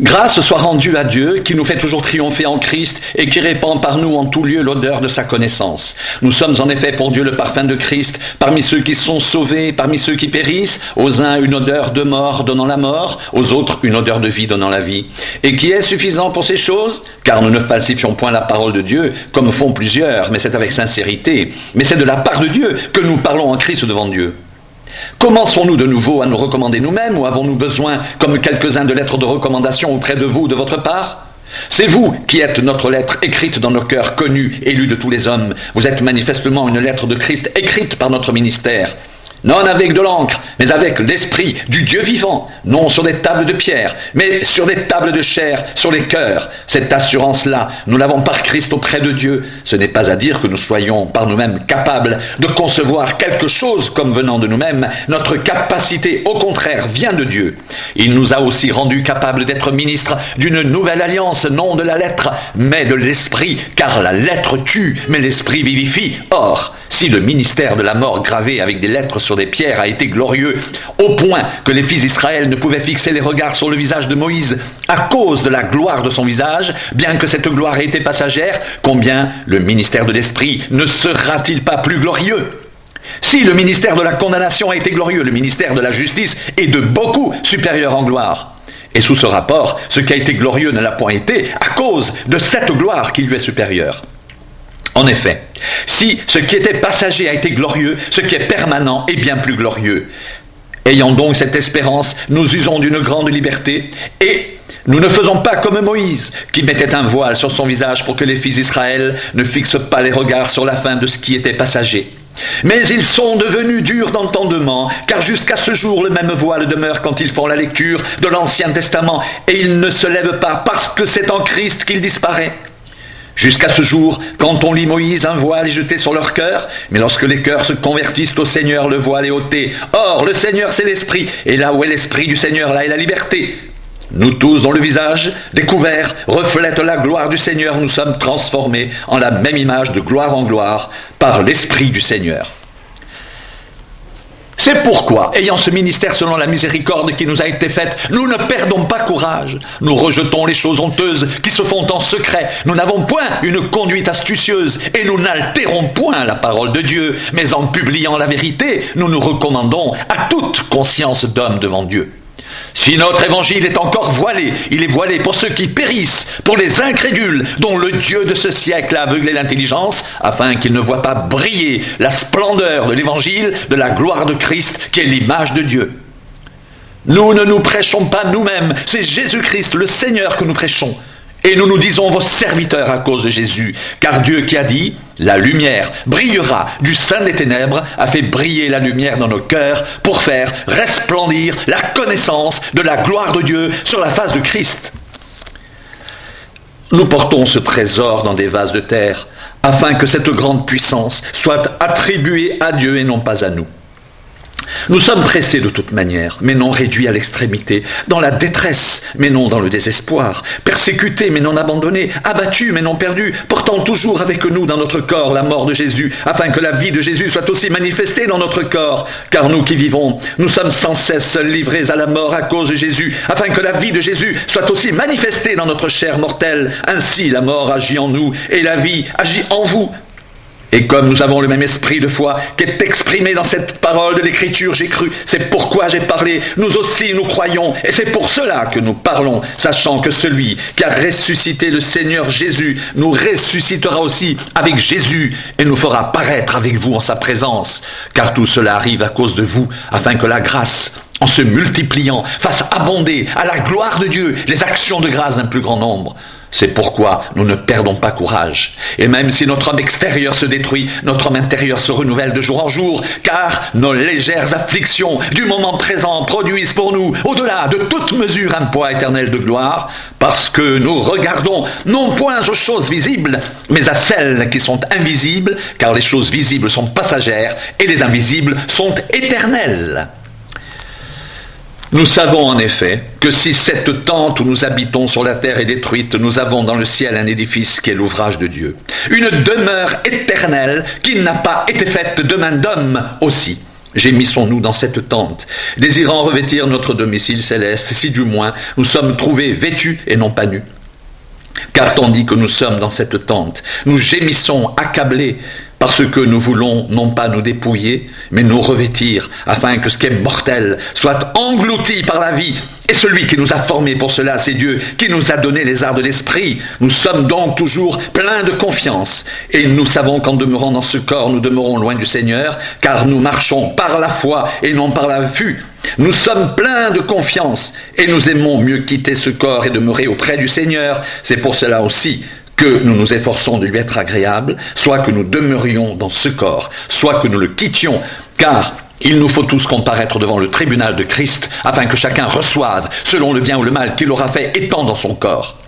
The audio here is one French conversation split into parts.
Grâce soit rendue à Dieu, qui nous fait toujours triompher en Christ et qui répand par nous en tout lieu l'odeur de sa connaissance. Nous sommes en effet pour Dieu le parfum de Christ, parmi ceux qui sont sauvés, parmi ceux qui périssent, aux uns une odeur de mort donnant la mort, aux autres une odeur de vie donnant la vie. Et qui est suffisant pour ces choses? Car nous ne falsifions point la parole de Dieu, comme font plusieurs, mais c'est avec sincérité. Mais c'est de la part de Dieu que nous parlons en Christ devant Dieu. Commençons-nous de nouveau à nous recommander nous-mêmes ou avons-nous besoin, comme quelques-uns, de lettres de recommandation auprès de vous, de votre part? C'est vous qui êtes notre lettre écrite dans nos cœurs, connue et lue de tous les hommes. Vous êtes manifestement une lettre de Christ écrite par notre ministère. Non avec de l'encre, mais avec l'esprit du Dieu vivant, non sur des tables de pierre, mais sur des tables de chair, sur les cœurs. Cette assurance-là, nous l'avons par Christ auprès de Dieu. Ce n'est pas à dire que nous soyons par nous-mêmes capables de concevoir quelque chose comme venant de nous-mêmes. Notre capacité, au contraire, vient de Dieu. Il nous a aussi rendus capables d'être ministres d'une nouvelle alliance, non de la lettre, mais de l'esprit, car la lettre tue, mais l'esprit vivifie. Or, si le ministère de la mort gravé avec des lettres sur des pierres a été glorieux, au point que les fils d'Israël ne pouvaient fixer les regards sur le visage de Moïse à cause de la gloire de son visage, bien que cette gloire ait été passagère, combien le ministère de l'esprit ne sera-t-il pas plus glorieux? Si le ministère de la condamnation a été glorieux, le ministère de la justice est de beaucoup supérieur en gloire. Et sous ce rapport, ce qui a été glorieux ne l'a point été à cause de cette gloire qui lui est supérieure. En effet, si ce qui était passager a été glorieux, ce qui est permanent est bien plus glorieux. Ayant donc cette espérance, nous usons d'une grande liberté et nous ne faisons pas comme Moïse, qui mettait un voile sur son visage pour que les fils d'Israël ne fixent pas les regards sur la fin de ce qui était passager. Mais ils sont devenus durs d'entendement, car jusqu'à ce jour le même voile demeure quand ils font la lecture de l'Ancien Testament, et ils ne se lèvent pas parce que c'est en Christ qu'il disparaît. Jusqu'à ce jour, quand on lit Moïse, un voile est jeté sur leur cœur, mais lorsque les cœurs se convertissent au Seigneur, le voile est ôté. Or, le Seigneur, c'est l'Esprit, et là où est l'Esprit du Seigneur, là est la liberté. Nous tous, dont le visage, découvert, reflète la gloire du Seigneur, nous sommes transformés en la même image de gloire en gloire par l'Esprit du Seigneur. C'est pourquoi, ayant ce ministère selon la miséricorde qui nous a été faite, nous ne perdons pas courage. Nous rejetons les choses honteuses qui se font en secret. Nous n'avons point une conduite astucieuse et nous n'altérons point la parole de Dieu. Mais en publiant la vérité, nous nous recommandons à toute conscience d'homme devant Dieu. Si notre évangile est encore voilé, il est voilé pour ceux qui périssent, pour les incrédules, dont le Dieu de ce siècle a aveuglé l'intelligence, afin qu'ils ne voient pas briller la splendeur de l'évangile, de la gloire de Christ, qui est l'image de Dieu. Nous ne nous prêchons pas nous-mêmes, c'est Jésus-Christ, le Seigneur, que nous prêchons. Et nous nous disons vos serviteurs à cause de Jésus, car Dieu qui a dit « La lumière brillera du sein des ténèbres » a fait briller la lumière dans nos cœurs pour faire resplendir la connaissance de la gloire de Dieu sur la face de Christ. Nous portons ce trésor dans des vases de terre, afin que cette grande puissance soit attribuée à Dieu et non pas à nous. Nous sommes pressés de toute manière, mais non réduits à l'extrémité, dans la détresse, mais non dans le désespoir, persécutés, mais non abandonnés, abattus, mais non perdus, portant toujours avec nous dans notre corps la mort de Jésus, afin que la vie de Jésus soit aussi manifestée dans notre corps. Car nous qui vivons, nous sommes sans cesse livrés à la mort à cause de Jésus, afin que la vie de Jésus soit aussi manifestée dans notre chair mortelle. Ainsi la mort agit en nous, et la vie agit en vous. Et comme nous avons le même esprit de foi qui est exprimé dans cette parole de l'Écriture, j'ai cru, c'est pourquoi j'ai parlé, nous aussi nous croyons, et c'est pour cela que nous parlons, sachant que celui qui a ressuscité le Seigneur Jésus nous ressuscitera aussi avec Jésus et nous fera paraître avec vous en sa présence. Car tout cela arrive à cause de vous, afin que la grâce, en se multipliant, fasse abonder à la gloire de Dieu les actions de grâce d'un plus grand nombre. C'est pourquoi nous ne perdons pas courage. Et même si notre homme extérieur se détruit, notre homme intérieur se renouvelle de jour en jour, car nos légères afflictions du moment présent produisent pour nous, au-delà de toute mesure, un poids éternel de gloire, parce que nous regardons non point aux choses visibles, mais à celles qui sont invisibles, car les choses visibles sont passagères et les invisibles sont éternelles. Nous savons en effet que si cette tente où nous habitons sur la terre est détruite, nous avons dans le ciel un édifice qui est l'ouvrage de Dieu. Une demeure éternelle qui n'a pas été faite de main d'homme aussi. Gémissons-nous dans cette tente, désirant revêtir notre domicile céleste, si du moins nous sommes trouvés vêtus et non pas nus. Car tandis que nous sommes dans cette tente, nous gémissons accablés parce que nous voulons non pas nous dépouiller, mais nous revêtir, afin que ce qui est mortel soit englouti par la vie. Et celui qui nous a formés pour cela, c'est Dieu, qui nous a donné les arts de l'esprit. Nous sommes donc toujours pleins de confiance, et nous savons qu'en demeurant dans ce corps, nous demeurons loin du Seigneur, car nous marchons par la foi et non par la vue. Nous sommes pleins de confiance, et nous aimons mieux quitter ce corps et demeurer auprès du Seigneur. C'est pour cela aussi que nous nous efforçons de lui être agréables, soit que nous demeurions dans ce corps, soit que nous le quittions, car il nous faut tous comparaître devant le tribunal de Christ, afin que chacun reçoive, selon le bien ou le mal qu'il aura fait étant dans son corps.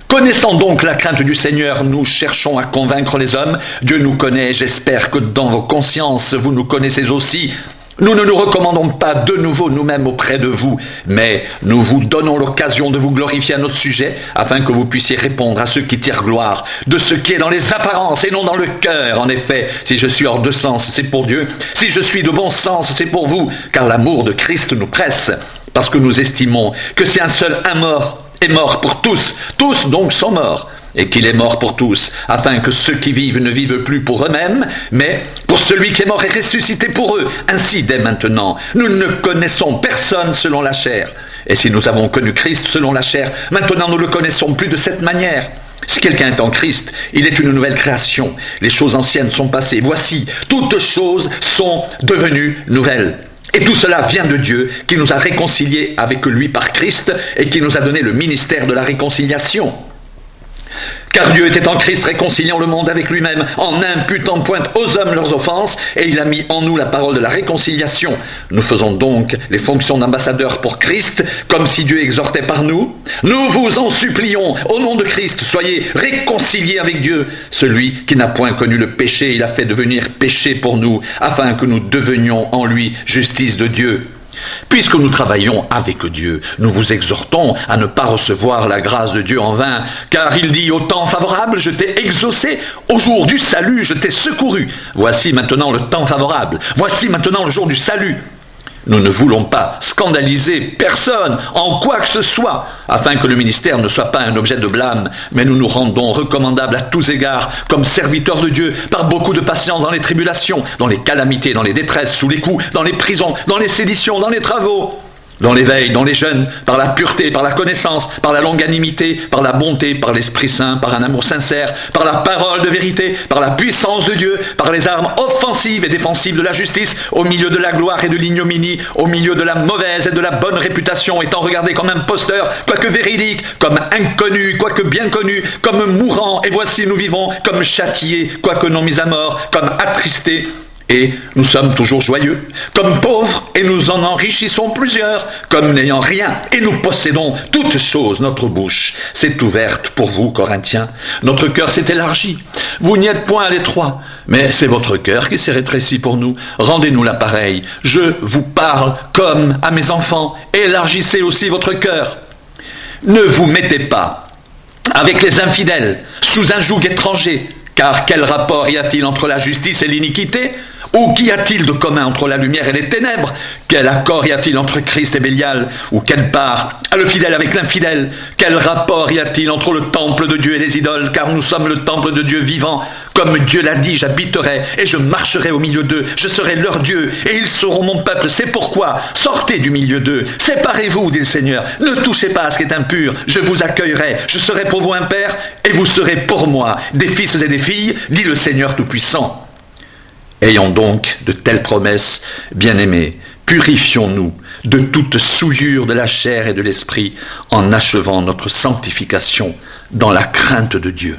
Connaissant donc la crainte du Seigneur, nous cherchons à convaincre les hommes. Dieu nous connaît, j'espère que dans vos consciences, vous nous connaissez aussi. Nous ne nous recommandons pas de nouveau nous-mêmes auprès de vous, mais nous vous donnons l'occasion de vous glorifier à notre sujet, afin que vous puissiez répondre à ceux qui tirent gloire, de ce qui est dans les apparences et non dans le cœur. En effet, si je suis hors de sens, c'est pour Dieu. Si je suis de bon sens, c'est pour vous, car l'amour de Christ nous presse, parce que nous estimons que si un seul mort est mort pour tous, tous donc sont morts, et qu'il est mort pour tous, afin que ceux qui vivent ne vivent plus pour eux-mêmes, mais pour celui qui est mort et ressuscité pour eux. Ainsi, dès maintenant, nous ne connaissons personne selon la chair. Et si nous avons connu Christ selon la chair, maintenant nous le connaissons plus de cette manière. Si quelqu'un est en Christ, il est une nouvelle création. Les choses anciennes sont passées. Voici, toutes choses sont devenues nouvelles. Et tout cela vient de Dieu, qui nous a réconciliés avec lui par Christ et qui nous a donné le ministère de la réconciliation. Car Dieu était en Christ réconciliant le monde avec lui-même, en n'imputant point aux hommes leurs offenses, et il a mis en nous la parole de la réconciliation. Nous faisons donc les fonctions d'ambassadeurs pour Christ, comme si Dieu exhortait par nous. Nous vous en supplions, au nom de Christ, soyez réconciliés avec Dieu. Celui qui n'a point connu le péché, il a fait devenir péché pour nous, afin que nous devenions en lui justice de Dieu. Puisque nous travaillons avec Dieu, nous vous exhortons à ne pas recevoir la grâce de Dieu en vain, car il dit au temps favorable, je t'ai exaucé, au jour du salut, je t'ai secouru. Voici maintenant le temps favorable, voici maintenant le jour du salut. Nous ne voulons pas scandaliser personne en quoi que ce soit, afin que le ministère ne soit pas un objet de blâme, mais nous nous rendons recommandables à tous égards, comme serviteurs de Dieu, par beaucoup de patience dans les tribulations, dans les calamités, dans les détresses, sous les coups, dans les prisons, dans les séditions, dans les travaux, dans l'éveil, dans les jeûnes, par la pureté, par la connaissance, par la longanimité, par la bonté, par l'Esprit Saint, par un amour sincère, par la parole de vérité, par la puissance de Dieu, par les armes offensives et défensives de la justice, au milieu de la gloire et de l'ignominie, au milieu de la mauvaise et de la bonne réputation, étant regardé comme imposteur, quoique véridique, comme inconnu, quoique bien connu, comme mourant, et voici nous vivons comme châtiés, quoique non mis à mort, comme attristés, et nous sommes toujours joyeux, comme pauvres, et nous en enrichissons plusieurs, comme n'ayant rien, et nous possédons toutes choses. Notre bouche s'est ouverte pour vous, Corinthiens. Notre cœur s'est élargi. Vous n'y êtes point à l'étroit, mais c'est votre cœur qui s'est rétréci pour nous. Rendez-nous l'appareil. Je vous parle comme à mes enfants. Élargissez aussi votre cœur. Ne vous mettez pas avec les infidèles sous un joug étranger, car quel rapport y a-t-il entre la justice et l'iniquité ? Ou qu'y a-t-il de commun entre la lumière et les ténèbres ? Quel accord y a-t-il entre Christ et Bélial ? Ou quelle part a le fidèle avec l'infidèle ? Quel rapport y a-t-il entre le temple de Dieu et les idoles ? Car nous sommes le temple de Dieu vivant. Comme Dieu l'a dit, j'habiterai et je marcherai au milieu d'eux. Je serai leur Dieu et ils seront mon peuple. C'est pourquoi, sortez du milieu d'eux. Séparez-vous, dit le Seigneur. Ne touchez pas à ce qui est impur. Je vous accueillerai. Je serai pour vous un père et vous serez pour moi des fils et des filles, dit le Seigneur Tout-Puissant. Ayons donc de telles promesses, bien-aimés, purifions-nous de toute souillure de la chair et de l'esprit en achevant notre sanctification dans la crainte de Dieu.